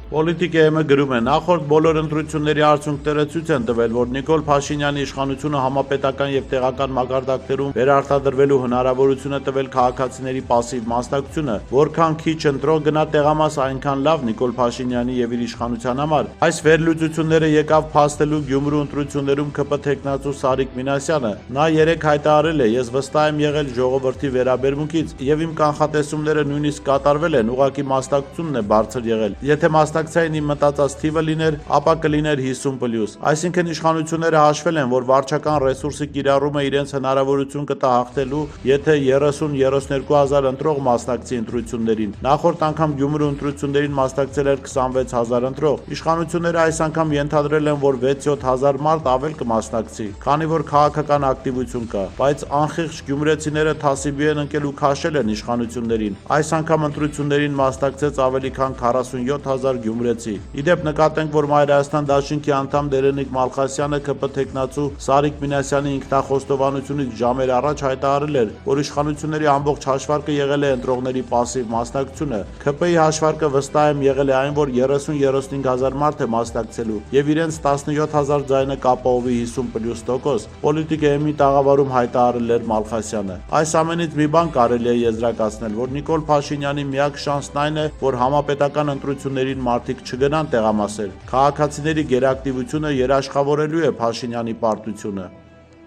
Պոլիտիկայը գրում է, նախորդ բոլոր ընտրությունների արդյունքները ցույց են տվել, որ Նիկոլ Փաշինյանի իշխանությունը համապետական եւ տեղական մակարդակներում վերարտադրվելու հնարավորություն է տվել քաղաքացիների պասիվ մասնակցությունը, որքան քիչ ընտրող գնա տեղամաս, այնքան լավ Նիկոլ Փաշինյանի եւ իր իշխանության համար։ Այս վերլուծությունները եկավ փաստելու Գյումրու ընտրություններում ԿՊ թեկնածու Սարիկ Մինասյանը։ Նա երեք հայտարարել է. «Ես վստահ եմ եղել ժողովրդի վերաբերմունքից եւ իմ կանխատեսումները նույնիսկ կատարվել են, ուղղակի մասնակցությունն է բարձր եղել։ Եթե մասնակցային իմ մտածած թիվը լիներ, ապա կլիներ 50+։ Այսինքն իշխանությունները հաշվել են, որ վարչական ռեսուրսի կիրառումը իրենց հնարավորություն կտա հաղթելու, եթե 30-32 հազար ընտրող մասնակցի ընտրություններին։ Նախորդ անգամ Գյումրու ընտրություններին մասնակցել էր 26 հազար ընտրող։ Իշխանությունները այս անգամ ենթադրել են, որ 6-7 հազար մարդ ավել կմասնակցի, քանի որ քաղաքական ակտիվություն կա, բայց անխիղճ գյումրեցիները թասիբի են ընկել ու քաշել են իշխանություններին։ Այս անգամ ընտրություններին մասնակցեց ավելի քան 47 հազար գյումրեցի։ Իդեպ նկատենք, որ Մայրաքաղաքական դաշինքի անդամ Դերենիկ Մալխասյանը ԿՊ թեկնածու Սարիկ Մինասյանի ինքնախոստովանությունից ժամեր առաջ հայտարարել էր, որ իշխանությունների ամբողջ հաշվարկը եղել է ընտրողների պասիվ մասնակցությունը։ ԿՊ-ի հաշվարկը վստահ եմ եղել է այն, որ 30-35 հազար մարդ է մասնակցելու եւ իրենց 17 հազար ձայնը կապահովի 50+%։ Պոլիտիկայի տաղավարում հայտարարել էր Մալխասյանը։ Այս ամենից մի բան կարելի է եզրակացնել, որ Նիկոլ Փաշինյանի միակ շանսն այն է, որ համապետական ընտրություններին մարդիկ չգնան տեղամասեր։ Քաղաքացիների գերակտիվությունը երաշխավորելու է Փաշինյանի պարտությունը։